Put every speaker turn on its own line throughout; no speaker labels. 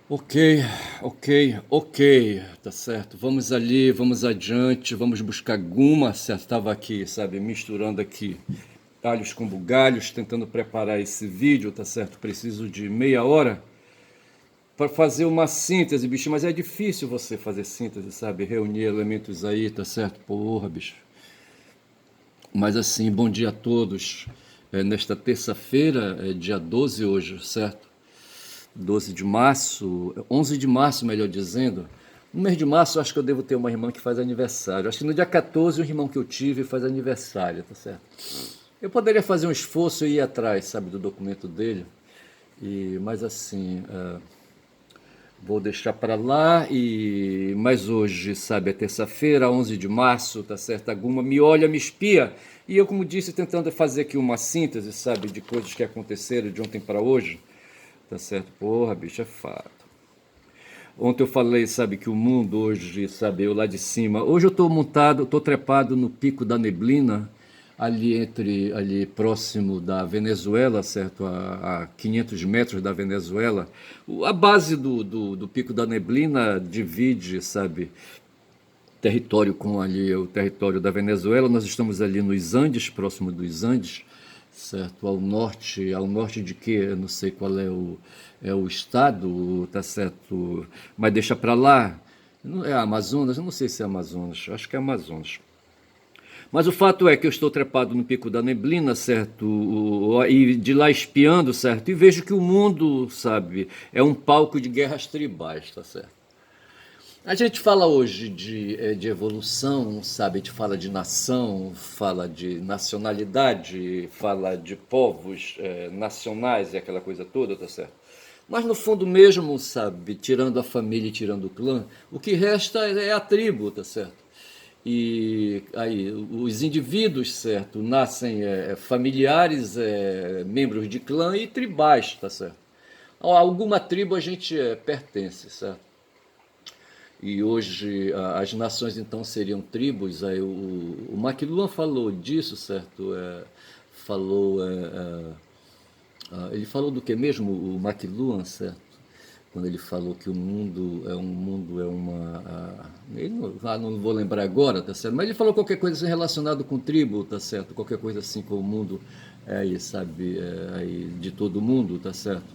Ok, ok, tá certo. Vamos ali, vamos adiante, vamos buscar Guma, certo? Estava aqui, sabe, misturando aqui alhos com bugalhos, tentando preparar esse vídeo, tá certo? Preciso de meia hora para fazer uma síntese, bicho, mas é difícil você fazer síntese, sabe? Reunir elementos aí, tá certo? Porra, bicho. Mas assim, bom dia a todos. Nesta terça-feira, dia 12 hoje, certo? 12 de março, 11 de março, melhor dizendo. No mês de março, eu acho que eu devo ter uma irmã que faz aniversário. Acho que no dia 14, o irmão que eu tive faz aniversário, tá certo? Eu poderia fazer um esforço e ir atrás, sabe, do documento dele. Mas assim, vou deixar para lá. Mas hoje, sabe, é terça-feira, 11 de março, tá certo? A Guma me olha, me espia. E eu, como disse, tentando fazer aqui uma síntese, sabe, de coisas que aconteceram de ontem para hoje. Tá certo? Porra, bicho, é fato. Ontem eu falei, sabe, que o mundo hoje, sabe, eu lá de cima. Hoje eu estou montado, estou trepado no pico da neblina, ali próximo da Venezuela, certo? A 500 metros da Venezuela. A base do pico da neblina divide, sabe, território com ali o território da Venezuela. Nós estamos ali nos Andes, próximo dos Andes, certo? Ao norte de que? Eu não sei qual é o estado, tá certo? Mas deixa para lá. Não é Amazonas? Eu não sei se é Amazonas. Acho que é Amazonas. Mas o fato é que eu estou trepado no pico da neblina, certo? E de lá espiando, certo? E vejo que o mundo, sabe, é um palco de guerras tribais, tá certo? A gente fala hoje de evolução, sabe? A gente fala de nação, fala de nacionalidade, fala de povos nacionais e aquela coisa toda, tá certo? Mas no fundo mesmo, sabe? Tirando a família e tirando o clã, o que resta é a tribo, tá certo? E aí, os indivíduos, certo? Nascem familiares, membros de clã e tribais, tá certo? A alguma tribo a gente pertence, certo? E hoje as nações então seriam tribos. Aí o McLuhan falou disso, certo? Ele falou do que mesmo, o McLuhan, certo? Quando ele falou que o mundo é um mundo, é uma. Ele não vou lembrar agora, tá certo? Mas ele falou qualquer coisa assim relacionado com tribo, tá certo? Qualquer coisa assim com o mundo, aí, sabe? Aí, de todo mundo, tá certo?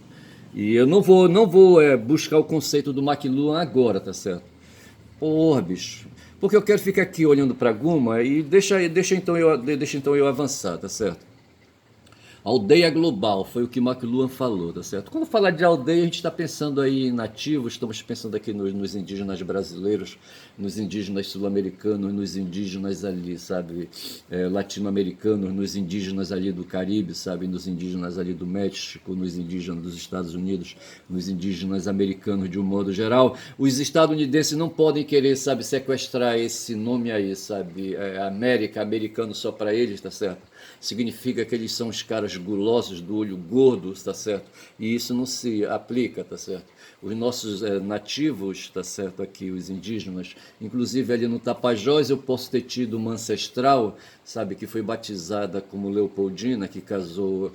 E eu não vou buscar o conceito do McLuhan agora, tá certo? Porra, bicho. Porque eu quero ficar aqui olhando pra Guma e deixa então eu avançar, tá certo? Aldeia global, foi o que McLuhan falou, tá certo? Quando falar de aldeia, a gente está pensando aí em nativos, estamos pensando aqui nos indígenas brasileiros, nos indígenas sul-americanos, nos indígenas ali, sabe, latino-americanos, nos indígenas ali do Caribe, sabe, nos indígenas ali do México, nos indígenas dos Estados Unidos, nos indígenas americanos de um modo geral. Os estadunidenses não podem querer, sabe, sequestrar esse nome aí, sabe, América, americano só para eles, tá certo? Significa que eles são os caras gulosos do olho gordo, tá certo? E isso não se aplica, tá certo? Os nossos nativos, tá certo, aqui, os indígenas, inclusive ali no Tapajós eu posso ter tido uma ancestral, sabe, que foi batizada como Leopoldina, que casou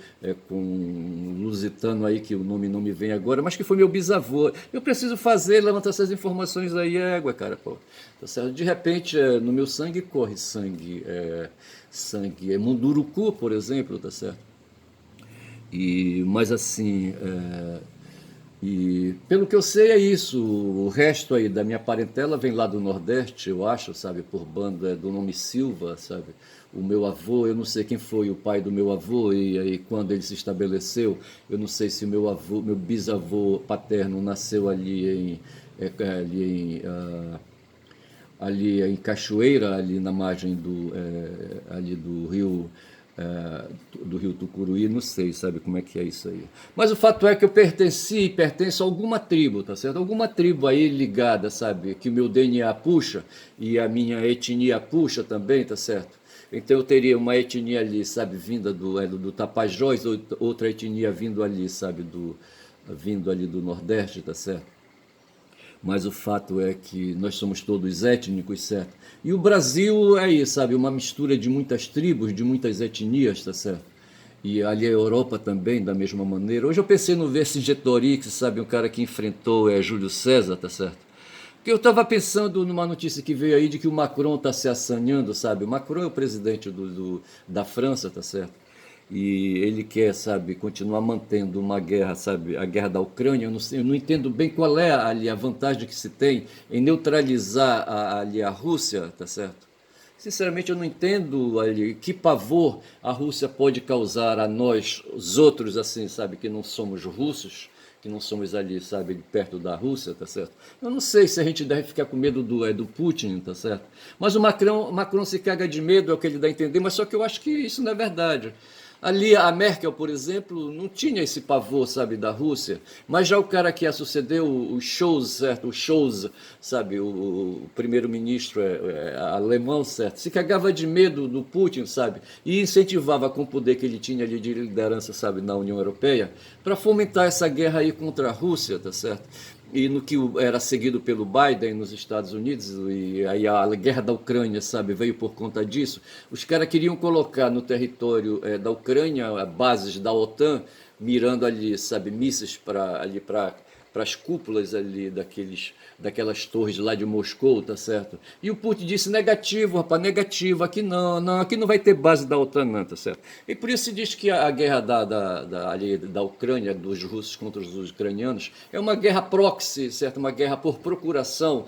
com um lusitano aí, que o nome não me vem agora, mas que foi meu bisavô. Eu preciso levantar essas informações aí, cara, pô. Tá certo? De repente, no meu sangue corre sangue. É Munduruku, por exemplo, tá certo? Mas assim, e pelo que eu sei é isso. O resto aí da minha parentela vem lá do Nordeste, eu acho, sabe, por banda do nome Silva, sabe? O meu avô, eu não sei quem foi o pai do meu avô e aí quando ele se estabeleceu, eu não sei se o meu avô, meu bisavô paterno nasceu ali em Cachoeira, ali na margem ali do rio Tucuruí, não sei, sabe como é que é isso aí. Mas o fato é que eu pertenço a alguma tribo, tá certo? Alguma tribo aí ligada, sabe? Que o meu DNA puxa e a minha etnia puxa também, tá certo? Então eu teria uma etnia ali, sabe, vinda do Tapajós, outra etnia vindo ali, sabe, vindo ali do Nordeste, tá certo? Mas o fato é que nós somos todos étnicos, certo? E o Brasil é isso, sabe? Uma mistura de muitas tribos, de muitas etnias, tá certo? E ali a Europa também, da mesma maneira. Hoje eu pensei no Vercingetorix, sabe, um cara que enfrentou Júlio César, tá certo? Porque eu estava pensando numa notícia que veio aí de que o Macron está se assanhando, sabe? O Macron é o presidente da França, tá certo? E ele quer, sabe, continuar mantendo uma guerra, sabe, a guerra da Ucrânia. Eu não sei, eu não entendo bem qual é ali a vantagem que se tem em neutralizar ali a Rússia, tá certo? Sinceramente, eu não entendo ali que pavor a Rússia pode causar a nós, os outros, assim, sabe, que não somos russos, que não somos ali, sabe, perto da Rússia, tá certo? Eu não sei se a gente deve ficar com medo do Putin, tá certo? Mas o Macron se caga de medo, é o que ele dá a entender, mas só que eu acho que isso não é verdade. Ali a Merkel, por exemplo, não tinha esse pavor, sabe, da Rússia, mas já o cara que a sucedeu, o Scholz, certo? O Scholz, sabe, o primeiro-ministro alemão, certo? Se cagava de medo do Putin, sabe? E incentivava com o poder que ele tinha ali de liderança, sabe, na União Europeia, para fomentar essa guerra aí contra a Rússia, tá certo? E no que era seguido pelo Biden nos Estados Unidos, e aí a guerra da Ucrânia, sabe, veio por conta disso. Os caras queriam colocar no território da Ucrânia bases da OTAN, mirando ali, sabe, mísseis para as cúpulas ali daquelas torres lá de Moscou, tá certo? E o Putin disse negativo, rapaz, negativo, aqui não, aqui não vai ter base da OTAN não, tá certo? E por isso se diz que a guerra ali, da Ucrânia, dos russos contra os ucranianos, é uma guerra proxy, certo? Uma guerra por procuração.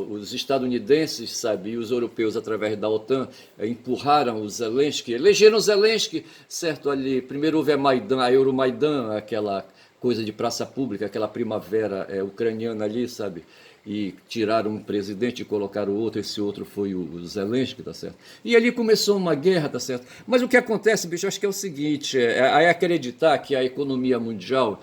Os estadunidenses, sabe, e os europeus, através da OTAN, empurraram o Zelensky, elegeram o Zelensky, certo? Ali, primeiro houve a Euromaidan, aquela coisa de praça pública, aquela primavera ucraniana ali, sabe? E tiraram um presidente e colocaram outro, esse outro foi o Zelensky, tá certo? E ali começou uma guerra, tá certo? Mas o que acontece, bicho, acho que é o seguinte, é acreditar que a economia mundial,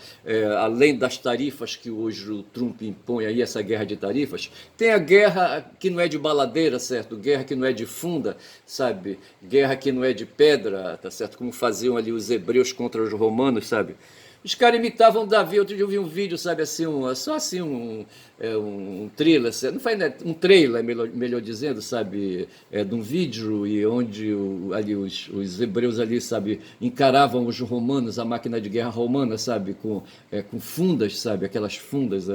além das tarifas que hoje o Trump impõe aí, essa guerra de tarifas, tem a guerra que não é de baladeira, certo? Guerra que não é de funda, sabe? Guerra que não é de pedra, tá certo? Como faziam ali os hebreus contra os romanos, sabe? Os caras imitavam Davi. Outro dia eu vi um vídeo, sabe, assim, só assim, um trailer, não foi, né, um trailer, melhor dizendo, sabe, de um vídeo e onde ali os hebreus ali, sabe, encaravam os romanos, a máquina de guerra romana, sabe, com fundas, sabe, aquelas fundas,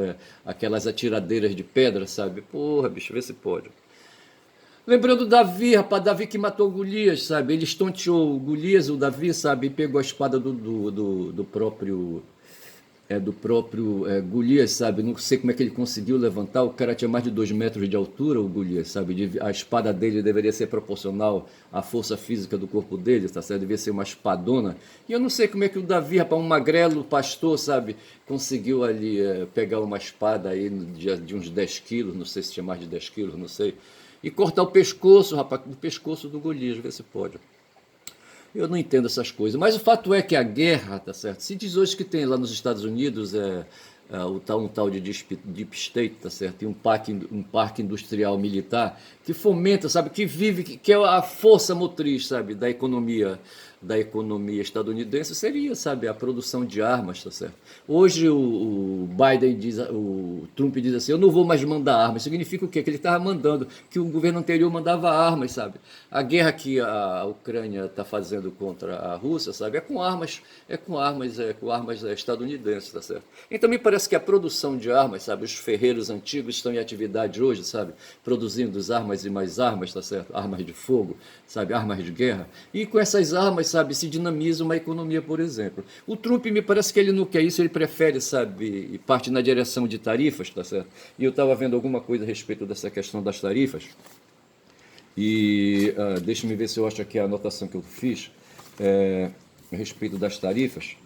aquelas atiradeiras de pedra, sabe. Porra, bicho, vê se pode. Lembrando Davi, rapaz, Davi que matou Golias, sabe? Ele estonteou Golias, o Davi, sabe? E pegou a espada do próprio Golias, sabe? Não sei como é que ele conseguiu levantar. O cara tinha mais de 2 metros de altura, o Golias, sabe? A espada dele deveria ser proporcional à força física do corpo dele, tá certo? Devia ser uma espadona. E eu não sei como é que o Davi, rapaz, um magrelo pastor, sabe? Conseguiu ali pegar uma espada aí de uns 10 quilos, não sei se tinha mais de 10 quilos, não sei. E cortar o pescoço, rapaz, o pescoço do Golias, vê se pode. Eu não entendo essas coisas, mas o fato é que a guerra, tá certo? Se diz hoje que tem lá nos Estados Unidos um tal de Deep State, tá certo? E um parque industrial militar que fomenta, sabe, que vive, que é a força motriz, sabe, da economia estadunidense, seria, sabe, a produção de armas, tá certo? Hoje o Biden diz, o Trump diz assim, eu não vou mais mandar armas. Significa o quê? Que ele estava mandando, que o governo anterior mandava armas, sabe? A guerra que a Ucrânia está fazendo contra a Rússia, sabe, é com armas estadunidenses, tá certo? Então me parece que a produção de armas, sabe, os ferreiros antigos estão em atividade hoje, sabe, produzindo armas e mais armas, tá certo? Armas de fogo, sabe, armas de guerra. E com essas armas, sabe, se dinamiza uma economia, por exemplo. O Trump me parece que ele não quer isso, ele prefere, sabe, parte na direção de tarifas, tá certo? E eu estava vendo alguma coisa a respeito dessa questão das tarifas. E deixa-me ver se eu acho aqui a anotação que eu fiz a respeito das tarifas.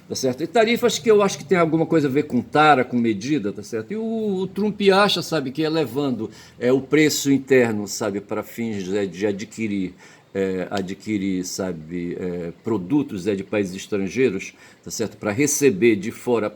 Tá certo? E tarifas que eu acho que tem alguma coisa a ver com tara, com medida, tá certo? E o Trump acha, sabe, que elevando o preço interno, sabe, para fins de adquirir, sabe, produtos de países estrangeiros, tá certo? Para receber de fora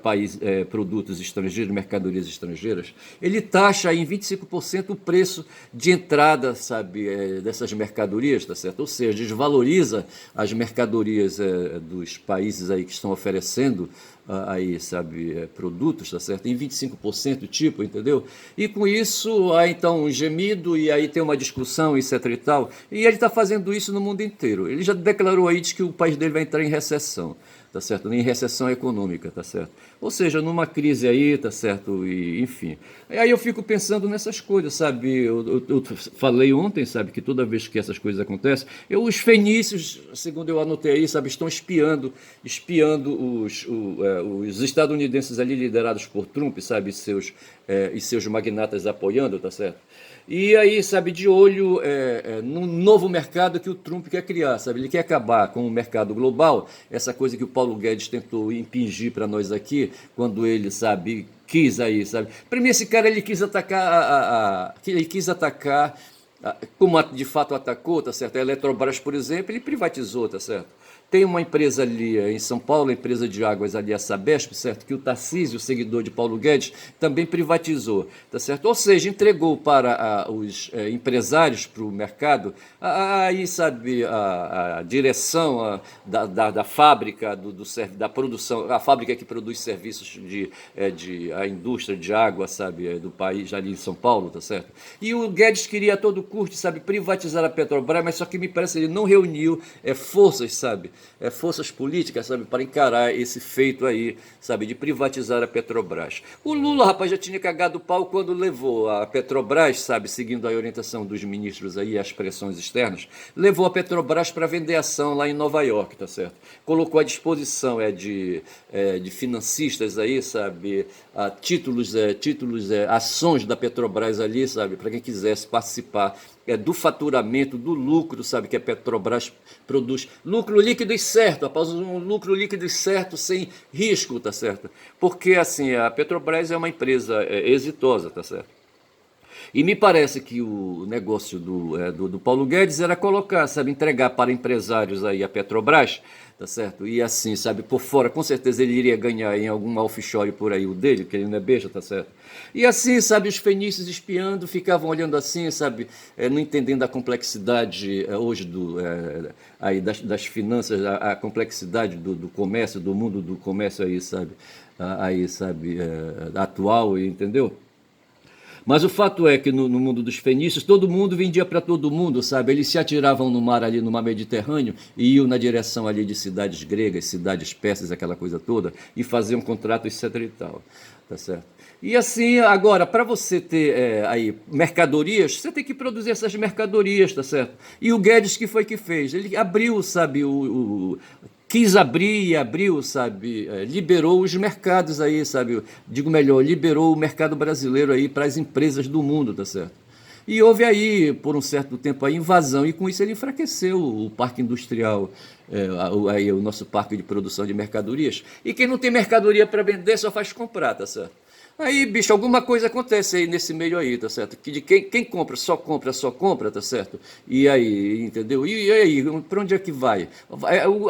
produtos estrangeiros, mercadorias estrangeiras, ele taxa em 25% o preço de entrada, sabe, dessas mercadorias, tá certo? Ou seja, desvaloriza as mercadorias dos países aí que estão oferecendo aí, sabe, produtos, tá certo? Em 25%, tipo, entendeu? E com isso há então um gemido e aí tem uma discussão, etc e tal. E ele está fazendo vendo isso no mundo inteiro. Ele já declarou aí, diz que o país dele vai entrar em recessão, tá certo? Em recessão econômica, tá certo? Ou seja, numa crise aí, tá certo? E, enfim. Aí eu fico pensando nessas coisas, sabe? Eu falei ontem, sabe, que toda vez que essas coisas acontecem, os fenícios, segundo eu anotei aí, sabe, estão espiando os estadunidenses ali liderados por Trump, sabe, e seus magnatas apoiando, tá certo? E aí, sabe, de olho num novo mercado que o Trump quer criar, sabe? Ele quer acabar com o mercado global, essa coisa que o Paulo Guedes tentou impingir para nós aqui, quando ele, sabe, quis aí, sabe? Para mim, esse cara, ele quis atacar, como de fato atacou, tá certo? A Eletrobras, por exemplo, ele privatizou, tá certo? Tem uma empresa ali em São Paulo, a empresa de águas ali, a Sabesp, certo? Que o Tarcísio, seguidor de Paulo Guedes, também privatizou, tá certo? Ou seja, entregou para os empresários, para o mercado, aí, sabe, a direção da fábrica, da produção, a fábrica que produz serviços a indústria de água, sabe, do país, ali em São Paulo, tá certo? E o Guedes queria a todo custo, sabe, privatizar a Petrobras, mas só que me parece que ele não reuniu forças, sabe, forças políticas, sabe, para encarar esse feito aí, sabe, de privatizar a Petrobras. O Lula, rapaz, já tinha cagado o pau quando levou a Petrobras, sabe, seguindo a orientação dos ministros aí, as pressões externas, levou a Petrobras para vender ação lá em Nova York, tá certo? Colocou à disposição de financistas aí, sabe, ações da Petrobras ali, sabe, para quem quisesse participar do faturamento, do lucro, sabe, que a Petrobras produz. Lucro líquido e certo, após um lucro líquido e certo, sem risco, tá certo? Porque, assim, a Petrobras é uma empresa exitosa, tá certo? E me parece que o negócio do Paulo Guedes era colocar, sabe, entregar para empresários aí a Petrobras, tá certo? E assim, sabe, por fora, com certeza ele iria ganhar em algum offshore por aí o dele, que ele não é besta, tá certo? E assim, sabe, os fenícios espiando, ficavam olhando assim, sabe, não entendendo a complexidade hoje aí das finanças, a complexidade do comércio, do mundo do comércio aí, sabe, atual, entendeu? Mas o fato é que no mundo dos fenícios, todo mundo vendia para todo mundo, sabe? Eles se atiravam no mar ali, no mar Mediterrâneo, e iam na direção ali de cidades gregas, cidades persas, aquela coisa toda, e faziam contrato, etc e tal, tá certo? E assim, agora, para você ter aí mercadorias, você tem que produzir essas mercadorias, tá certo? E o Guedes, que foi que fez? Ele abriu, sabe, quis abrir e abriu, sabe, liberou os mercados aí, sabe, digo melhor, liberou o mercado brasileiro aí para as empresas do mundo, tá certo? E houve aí, por um certo tempo, a invasão, e com isso ele enfraqueceu o parque industrial, aí, o nosso parque de produção de mercadorias. E quem não tem mercadoria para vender só faz comprar, tá certo? Aí, bicho, alguma coisa acontece aí nesse meio aí, tá certo? Que de quem só compra, tá certo? E aí, entendeu? E aí, para onde é que vai?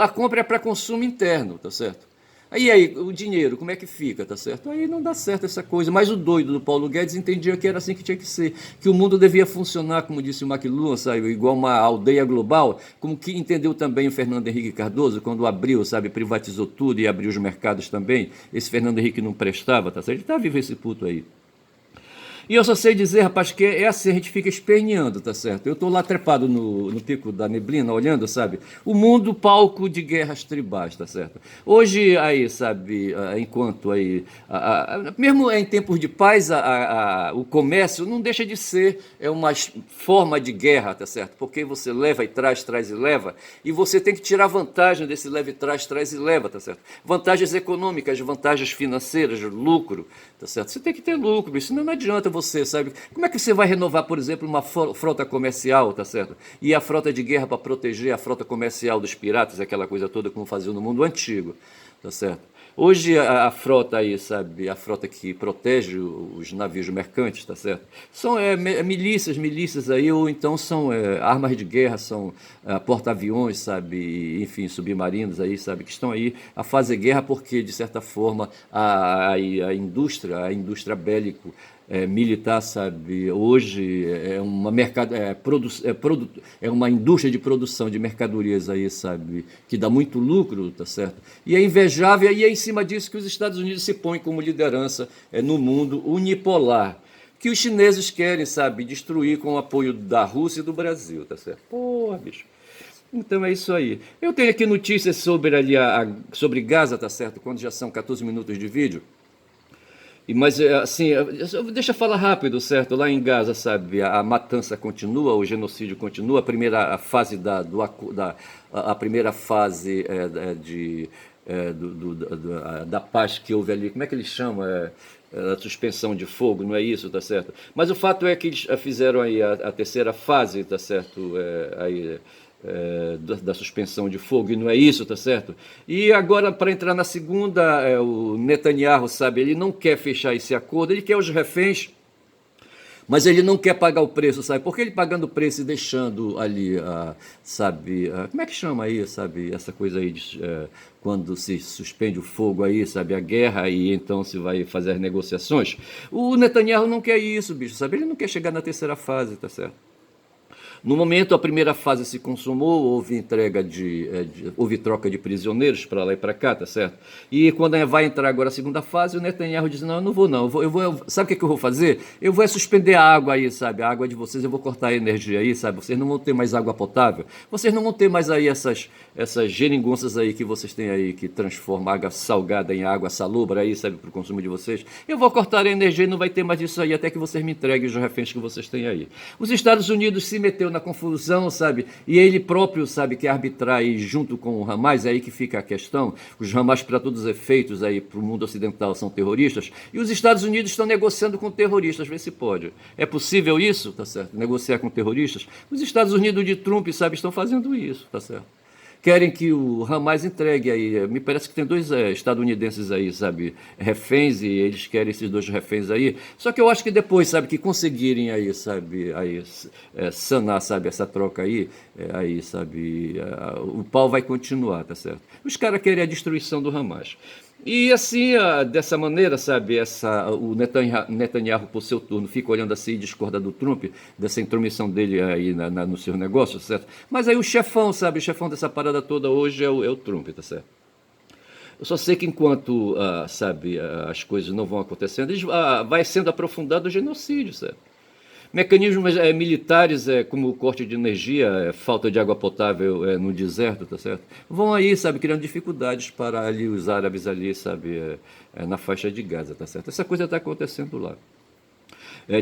A compra é para consumo interno, tá certo? Aí, o dinheiro, como é que fica, tá certo? Aí não dá certo essa coisa. Mas o doido do Paulo Guedes entendia que era assim que tinha que ser, que o mundo devia funcionar, como disse o McLuhan, sabe, igual uma aldeia global, como que entendeu também o Fernando Henrique Cardoso, quando abriu, sabe, privatizou tudo e abriu os mercados também. Esse Fernando Henrique não prestava, tá certo? Ele tá vivo esse puto aí. E eu só sei dizer, rapaz, que é assim, a gente fica esperneando, tá certo? Eu tô lá trepado no pico da neblina, olhando, sabe? O mundo palco de guerras tribais, tá certo? Hoje, aí, sabe, enquanto aí, mesmo em tempos de paz, o comércio não deixa de ser uma forma de guerra, tá certo? Porque você leva e traz, traz e leva, e você tem que tirar vantagem desse leva e traz e leva, tá certo? Vantagens econômicas, vantagens financeiras, lucro, tá certo? Você tem que ter lucro, isso não adianta você, sabe? Como é que você vai renovar, por exemplo, uma frota comercial, tá certo? E a frota de guerra para proteger a frota comercial dos piratas, aquela coisa toda como faziam no mundo antigo, tá certo? Hoje a frota aí, sabe, a frota que protege os navios mercantes, tá certo? São milícias aí, ou então são armas de guerra, são porta-aviões, sabe, enfim, submarinos aí, sabe, que estão aí a fazer guerra porque, de certa forma, a indústria bélico militar, sabe, hoje é uma indústria de produção de mercadorias aí, sabe, que dá muito lucro, tá certo? E é invejável, e é em cima disso que os Estados Unidos se põem como liderança no mundo unipolar, que os chineses querem, sabe, destruir com o apoio da Rússia e do Brasil, tá certo? Porra, bicho. Então é isso aí. Eu tenho aqui notícias sobre ali sobre Gaza, tá certo? Quando já são 14 minutos de vídeo. Mas assim, deixa eu falar rápido, certo? Lá em Gaza, sabe, a matança continua, o genocídio continua. A primeira fase a primeira fase da paz que houve ali, como é que eles chamam? A suspensão de fogo, não é isso, tá certo? Mas o fato é que eles fizeram aí a terceira fase, tá certo? Da suspensão de fogo, e não é isso, tá certo? E agora, para entrar na segunda, o Netanyahu, sabe, ele não quer fechar esse acordo, ele quer os reféns, mas ele não quer pagar o preço, sabe? Porque ele pagando o preço e deixando ali, sabe, como é que chama aí, sabe, essa coisa aí de, quando se suspende o fogo aí, sabe, a guerra e então se vai fazer as negociações. O Netanyahu não quer isso, bicho, sabe? Ele não quer chegar na terceira fase, tá certo? No momento, a primeira fase se consumou, houve entrega houve troca de prisioneiros para lá e para cá, tá certo? E quando vai entrar agora a segunda fase, o Netanyahu diz: não, eu não vou não, sabe o que eu vou fazer? Eu vou suspender a água aí, sabe? A água de vocês, eu vou cortar a energia aí, sabe? Vocês não vão ter mais água potável, vocês não vão ter mais aí essas geringonças aí que vocês têm aí, que transformam água salgada em água salobra aí, sabe, para o consumo de vocês. Eu vou cortar a energia e não vai ter mais isso aí, até que vocês me entreguem os reféns que vocês têm aí. Os Estados Unidos se meteu na confusão, sabe? E ele próprio, sabe, que arbitrar aí junto com o Hamas, é aí que fica a questão. Os Hamas, para todos os efeitos aí para o mundo ocidental, são terroristas, e os Estados Unidos estão negociando com terroristas, vê se pode. É possível isso, tá certo? Negociar com terroristas? Os Estados Unidos de Trump, sabe, estão fazendo isso, tá certo? Querem que o Hamas entregue aí. Me parece que tem dois estadunidenses aí, sabe, reféns, e eles querem esses dois reféns aí. Só que eu acho que depois, sabe, que conseguirem aí, sabe, aí, sanar, sabe, essa troca aí, sabe, o pau vai continuar, tá certo? Os caras querem a destruição do Hamas. E assim, dessa maneira, sabe, o Netanyahu, por seu turno, fica olhando assim e discorda do Trump, dessa intromissão dele aí no seu negócio, certo? Mas aí o chefão, sabe, o chefão dessa parada toda hoje é o Trump, tá certo? Eu só sei que enquanto, sabe, as coisas não vão acontecendo, vai sendo aprofundado o genocídio, certo? Mecanismos militares, como o corte de energia, falta de água potável no deserto, tá certo? Vão aí, sabe, criando dificuldades para ali os árabes ali, sabe, na faixa de Gaza, tá certo? Essa coisa está acontecendo lá.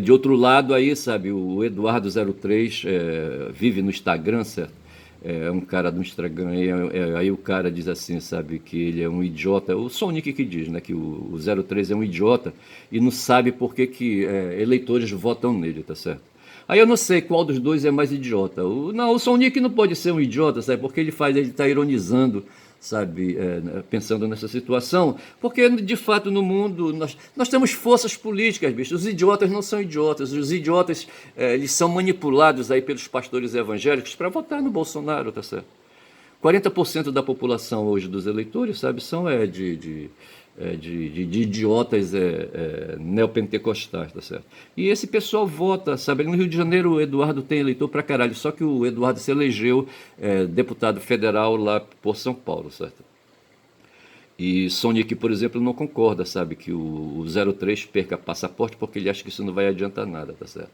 De outro lado aí, sabe, o Eduardo03 vive no Instagram, certo? É um cara do Instagram, aí o cara diz assim, sabe, que ele é um idiota, o Sonic que diz, né, que o 03 é um idiota e não sabe por que eleitores votam nele, tá certo? Aí eu não sei qual dos dois é mais idiota. O Sonic não pode ser um idiota, sabe, porque ele está ironizando, sabe, pensando nessa situação, porque de fato no mundo nós temos forças políticas, bicho. Os idiotas não são idiotas, os idiotas eles são manipulados aí pelos pastores evangélicos para votar no Bolsonaro, tá certo? 40% da população hoje dos eleitores, sabe, são de idiotas neopentecostais, tá certo? E esse pessoal vota, sabe? No Rio de Janeiro o Eduardo tem eleitor pra caralho, só que o Eduardo se elegeu deputado federal lá por São Paulo, certo? E Sonic, por exemplo, não concorda, sabe, que o 03 perca passaporte porque ele acha que isso não vai adiantar nada, tá certo?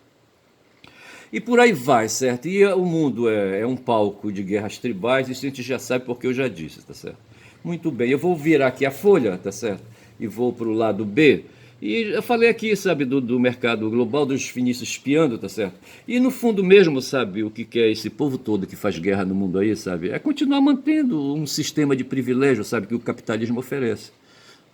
E por aí vai, certo? E o mundo é um palco de guerras tribais, isso a gente já sabe porque eu já disse, tá certo? Muito bem, eu vou virar aqui a folha, tá certo? E vou para o lado B. E eu falei aqui, sabe, do mercado global, dos finícios espiando, tá certo? E no fundo mesmo, sabe, o que quer esse povo todo que faz guerra no mundo aí, sabe? É continuar mantendo um sistema de privilégio, sabe, que o capitalismo oferece.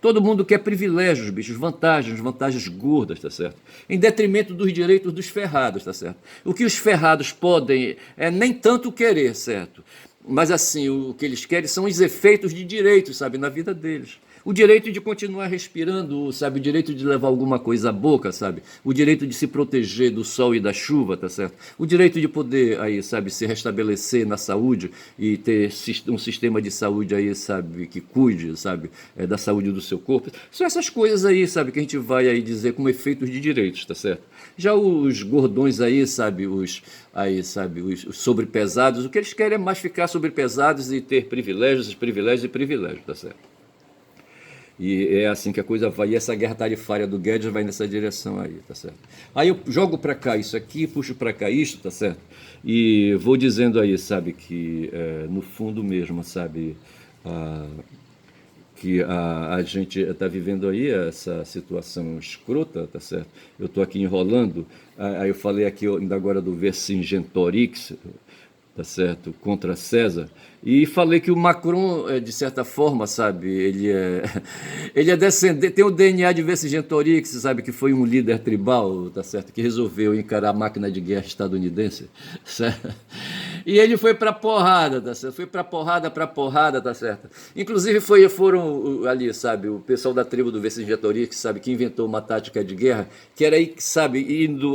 Todo mundo quer privilégios, bichos, vantagens gordas, tá certo? Em detrimento dos direitos dos ferrados, tá certo? O que os ferrados podem é nem tanto querer, certo? Mas assim, o que eles querem são os efeitos de direitos, sabe, na vida deles. O direito de continuar respirando, sabe? O direito de levar alguma coisa à boca, sabe? O direito de se proteger do sol e da chuva, tá certo? O direito de poder, aí, sabe, se restabelecer na saúde e ter um sistema de saúde aí, sabe, que cuide, sabe, da saúde do seu corpo. São essas coisas aí, sabe, que a gente vai aí dizer como efeitos de direitos, tá certo? Já os gordões aí, sabe, os sobrepesados, o que eles querem é mais ficar sobrepesados e ter privilégios, tá certo? E é assim que a coisa vai. E essa guerra tarifária do Guedes vai nessa direção aí, tá certo? Aí eu jogo para cá isso aqui, puxo para cá isto, tá certo? E vou dizendo aí, sabe, que no fundo mesmo, sabe, ah, que a gente está vivendo aí essa situação escrota, tá certo? Eu estou aqui enrolando, aí eu falei aqui ainda agora do Vercingetorix, tá certo, contra César, e falei que o Macron, de certa forma, sabe, ele é descendente, tem o DNA de Vercingetorix, sabe, que foi um líder tribal, tá certo, que resolveu encarar a máquina de guerra estadunidense, certo? E ele foi pra porrada, tá certo? Foi pra porrada, tá certo? Inclusive foram ali, sabe, o pessoal da tribo do Vercingetorix, sabe, que inventou uma tática de guerra, que era aí, sabe,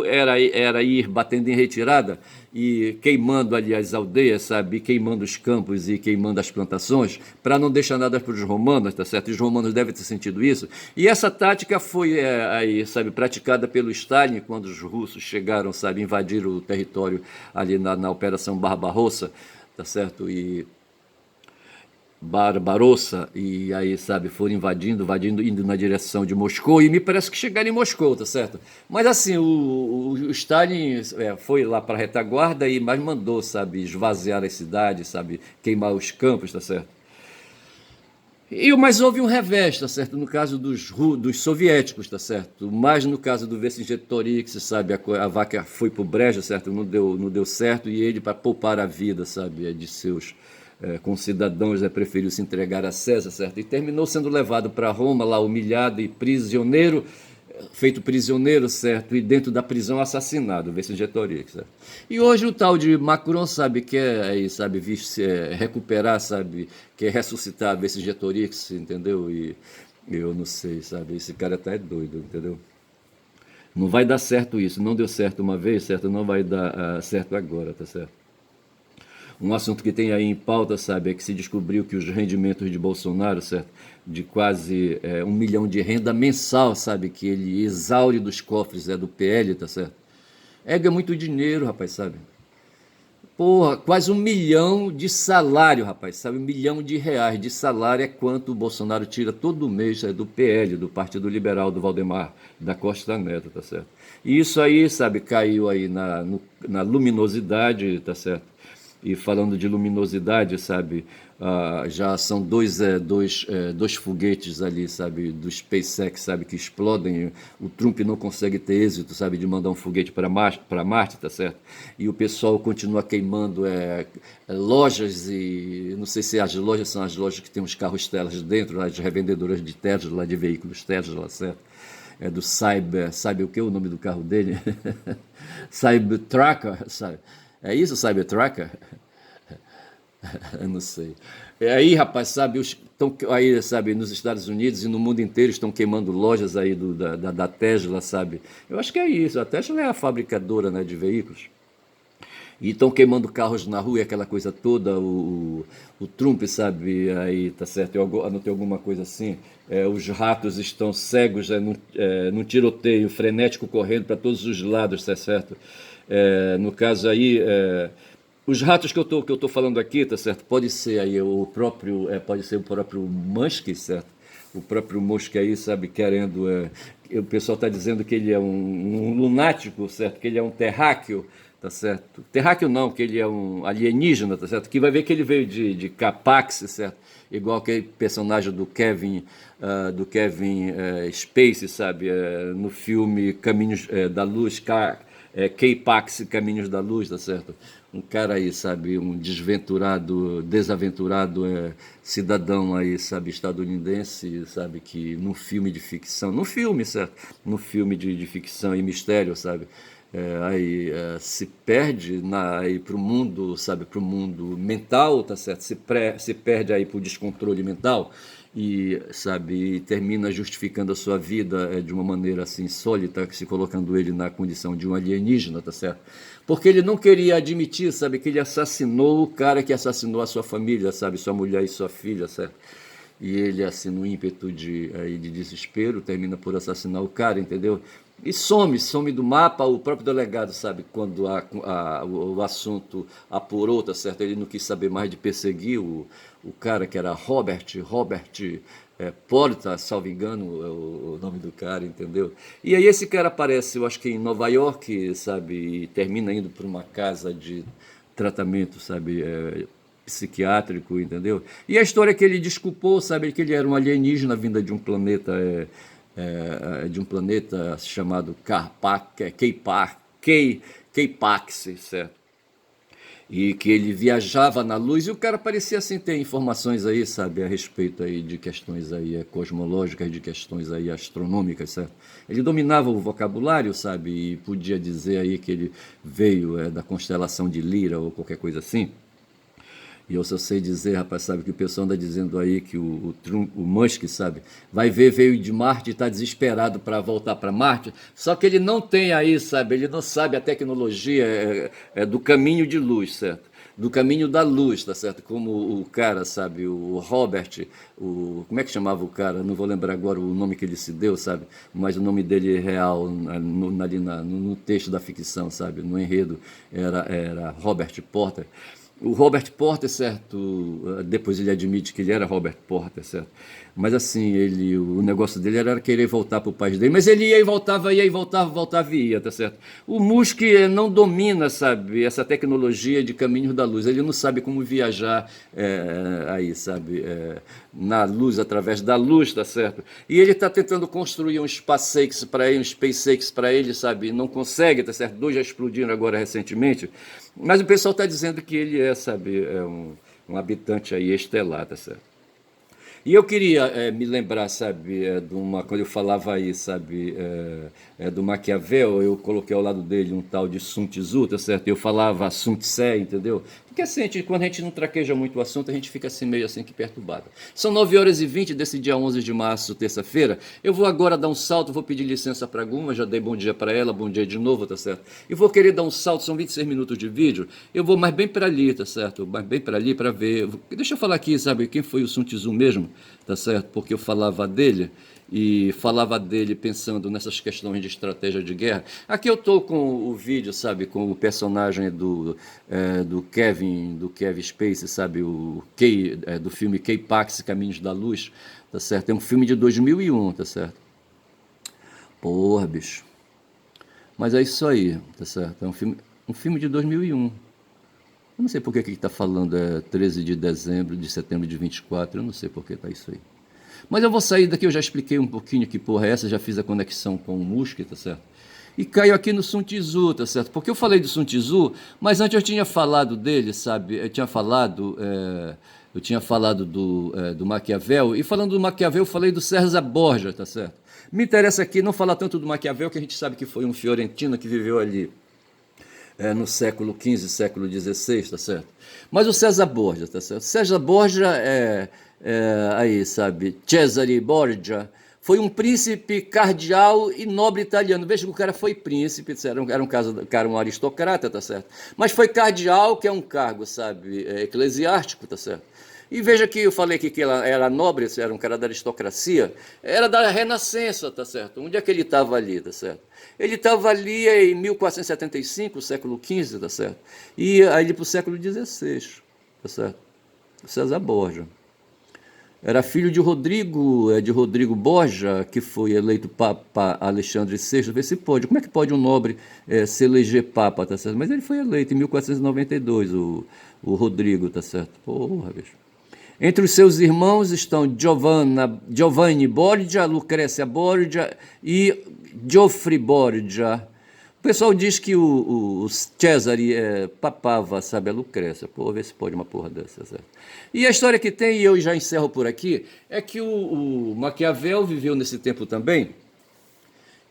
era ir batendo em retirada e queimando ali as aldeias, sabe, queimando os campos e queimando as plantações, para não deixar nada para os romanos, tá certo? Os romanos devem ter sentido isso. E essa tática foi aí, sabe, praticada pelo Stalin quando os russos chegaram, sabe, invadiram o território ali na Operação Barbarossa, tá certo? E Barbarossa, e aí, sabe, foram invadindo, indo na direção de Moscou, e me parece que chegaram em Moscou, tá certo? Mas assim, o Stalin foi lá para a retaguarda e mais mandou, sabe, esvaziar as cidades, sabe, queimar os campos, tá certo? Mas houve um revés, tá certo? No caso dos soviéticos, tá certo? Mas no caso do Vercingetorix, sabe? A vaca foi pro brejo, certo? Não deu certo e ele, para poupar a vida, sabe? De seus concidadãos, preferiu se entregar a César, certo? E terminou sendo levado para Roma, lá humilhado e prisioneiro, feito prisioneiro, certo? E dentro da prisão assassinado, Vercingetorix, certo? E hoje o tal de Macron, sabe, quer aí, sabe, recuperar, sabe, quer ressuscitar Vercingetorix, entendeu? E eu não sei, sabe, esse cara tá doido, entendeu? Não vai dar certo isso, não deu certo uma vez, certo? Não vai dar certo agora, tá certo? Um assunto que tem aí em pauta, sabe, é que se descobriu que os rendimentos de Bolsonaro, certo, de quase 1 milhão de renda mensal, sabe, que ele exaure dos cofres do PL, tá certo? É muito dinheiro, rapaz, sabe? Porra, quase 1 milhão de salário, rapaz, sabe? 1 milhão de reais de salário é quanto o Bolsonaro tira todo mês do PL, do Partido Liberal do Valdemar da Costa Neto, tá certo? E isso aí, sabe, caiu aí na luminosidade, tá certo? E falando de luminosidade, sabe, já são dois foguetes ali, sabe, do SpaceX, sabe, que explodem. O Trump não consegue ter êxito, sabe, de mandar um foguete para Marte, tá certo? E o pessoal continua queimando lojas e não sei se as lojas são as lojas que tem os carros Tesla dentro, as revendedoras de Tesla, de veículos Tesla, certo? É do sabe o que é o nome do carro dele? Cybertrucker, sabe? É isso, Cybertrucker? Eu não sei. Aí, rapaz, sabe, estão aí, sabe, nos Estados Unidos e no mundo inteiro estão queimando lojas aí da Tesla, sabe? Eu acho que é isso. A Tesla é a fabricadora, né, de veículos. E estão queimando carros na rua e aquela coisa toda. O Trump, sabe, aí tá certo, eu anotei alguma coisa assim. Os ratos estão cegos num tiroteio frenético correndo para todos os lados, tá certo? No caso aí, os ratos que eu tô falando aqui, tá certo? Pode ser o próprio Musk, certo? O próprio Musk aí, sabe, querendo. O pessoal está dizendo que ele é um lunático, certo? Que ele é um terráqueo, tá certo? Terráqueo não, que ele é um alienígena, tá certo? Que vai ver que ele veio de Capax, certo? Igual aquele personagem do Kevin Spacey, sabe? No filme Caminhos da Luz, K-Pax, Caminhos da Luz, tá certo? Um cara aí, sabe, um desaventurado cidadão aí, sabe, estadunidense, sabe, que num filme de ficção, num filme, certo? Num filme de ficção e mistério, sabe? Se perde aí pro mundo, sabe, pro mundo mental, tá certo? Se perde aí pro descontrole mental e, sabe, termina justificando a sua vida de uma maneira assim insólita, se colocando ele na condição de um alienígena, tá certo? Porque ele não queria admitir, sabe, que ele assassinou o cara que assassinou a sua família, sabe, sua mulher e sua filha, certo? E ele, assim, no ímpeto de desespero, termina por assassinar o cara, entendeu? E some do mapa. O próprio delegado, sabe, quando o assunto apurou, tá certo? Ele não quis saber mais de perseguir o cara que era Robert Porta, salvo engano, é o nome do cara, entendeu? E aí esse cara aparece, eu acho que em Nova York, sabe, e termina indo para uma casa de tratamento, sabe, psiquiátrico, entendeu? E a história é que ele desculpou, sabe, que ele era um alienígena vinda de um planeta, de um planeta chamado Keipax, certo? E que ele viajava na luz, e o cara parecia assim ter informações aí, sabe, a respeito aí de questões aí cosmológicas, de questões aí astronômicas, certo? Ele dominava o vocabulário, sabe, e podia dizer aí que ele veio da constelação de Lira ou qualquer coisa assim. E eu só sei dizer, rapaz, sabe, que o pessoal anda dizendo aí que o Musk, sabe, vai ver, veio de Marte e está desesperado para voltar para Marte, só que ele não tem aí, sabe, ele não sabe a tecnologia do caminho de luz, certo? Do caminho da luz, tá certo? Como o cara, sabe, o Robert, como é que chamava o cara? Não vou lembrar agora o nome que ele se deu, sabe? Mas o nome dele real, ali no texto da ficção, sabe? No enredo, era Robert Porter. O Robert Porter, certo? Depois ele admite que ele era Robert Porter, certo? Mas assim, o negócio dele era querer voltar para o país dele. Mas ele ia e voltava, voltava e ia, tá certo? O Musk não domina, sabe, essa tecnologia de caminhos da luz. Ele não sabe como viajar aí, sabe, na luz, através da luz, tá certo? E ele está tentando construir um SpaceX para ele, sabe? Não consegue, tá certo? 2 já explodiram agora recentemente. Mas o pessoal está dizendo que ele sabe, um habitante aí estelar, tá certo? E eu queria me lembrar, sabe, quando eu falava aí, sabe, do Maquiavel, eu coloquei ao lado dele um tal de Sun Tzu, tá certo? Eu falava Sun Tse, entendeu? Porque assim, quando a gente não traqueja muito o assunto, a gente fica assim meio assim que perturbado. São 9h20 desse dia 11 de março, terça-feira. Eu vou agora dar um salto, vou pedir licença para a Guma, já dei bom dia para ela, bom dia de novo, tá certo? E vou querer dar um salto, são 26 minutos de vídeo, eu vou mais bem para ali, tá certo? Mais bem para ali para ver. Deixa eu falar aqui, sabe, quem foi o Sun Tzu mesmo, tá certo? Porque eu falava dele e falava dele pensando nessas questões de estratégia de guerra. Aqui eu estou com o vídeo, sabe, com o personagem do Kevin Spacey, sabe, do filme K-Pax, Caminhos da Luz, tá certo? É um filme de 2001, tá certo? Porra, bicho. Mas é isso aí, tá certo? É um filme de 2001. Eu não sei por que está falando 13 de dezembro, de setembro de 24, eu não sei por que está isso aí. Mas eu vou sair daqui, eu já expliquei um pouquinho que porra é essa, já fiz a conexão com o Musk, tá certo? E caio aqui no Sun Tzu, tá certo? Porque eu falei do Sun Tzu, mas antes eu tinha falado dele, sabe? Eu tinha falado do Maquiavel, e falando do Maquiavel, eu falei do César Borgia, tá certo? Me interessa aqui não falar tanto do Maquiavel, que a gente sabe que foi um fiorentino que viveu ali no século XV, século XVI, tá certo? Mas o César Borgia, tá certo? César Borgia aí, sabe, Cesare Borgia, foi um príncipe cardeal e nobre italiano. Veja que o cara foi príncipe, era um aristocrata, tá certo? Mas foi cardeal, que é um cargo, sabe, eclesiástico, tá certo? E veja que eu falei que ela era nobre, era um cara da aristocracia, era da Renascença, tá certo? Onde é que ele estava ali, tá certo? Ele estava ali em 1475, século XV, tá certo? E aí para o século XVI, tá certo? César Borgia. Era filho de Rodrigo Borgia, que foi eleito Papa Alexandre VI. Vê se pode. Como é que pode um nobre se eleger Papa, tá certo? Mas ele foi eleito em 1492, o Rodrigo, tá certo? Porra, bicho. Entre os seus irmãos estão Giovanni Borgia, Lucrécia Borgia e Geoffrey Borgia. O pessoal diz que o Cesare papava, sabe, a Lucrécia. Pô, vê se pode uma porra dessa, certo? E a história que tem, e eu já encerro por aqui, é que o Maquiavel viveu nesse tempo também,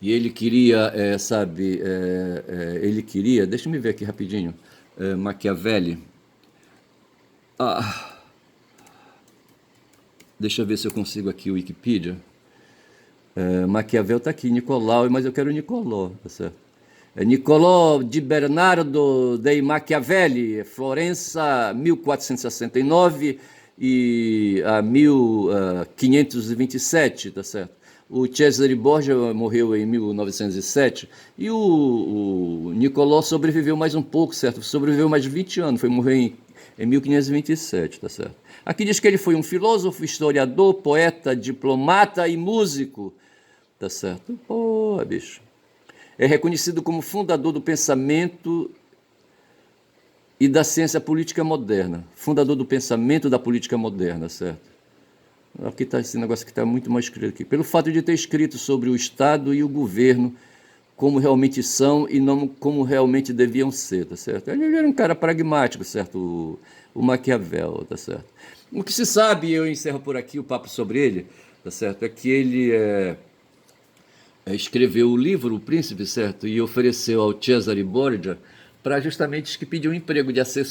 e ele queria, ele queria, deixa eu me ver aqui rapidinho, Maquiavelli, deixa eu ver se eu consigo aqui o Wikipedia. Maquiavel está aqui, Nicolau, mas eu quero Nicolò, tá certo? Niccolò di Bernardo dei Machiavelli, Florença, 1469 e a 1527, tá certo? O Cesare Borgia morreu em 1907 e o Niccolò sobreviveu mais um pouco, certo? Sobreviveu mais 20 anos, foi morrer em 1527, tá certo? Aqui diz que ele foi um filósofo, historiador, poeta, diplomata e músico, tá certo? Pô, bicho. É reconhecido como fundador do pensamento e da ciência política moderna. Fundador do pensamento da política moderna, certo? Aqui está esse negócio que está muito mais escrito aqui. Pelo fato de ter escrito sobre o Estado e o governo como realmente são e não como realmente deviam ser, tá certo? Ele era um cara pragmático, certo? O Maquiavel, tá certo? O que se sabe, eu encerro por aqui o papo sobre ele, tá certo? É que ele escreveu o livro O Príncipe, certo? E ofereceu ao Cesare Borgia para justamente que pedir um emprego de assessor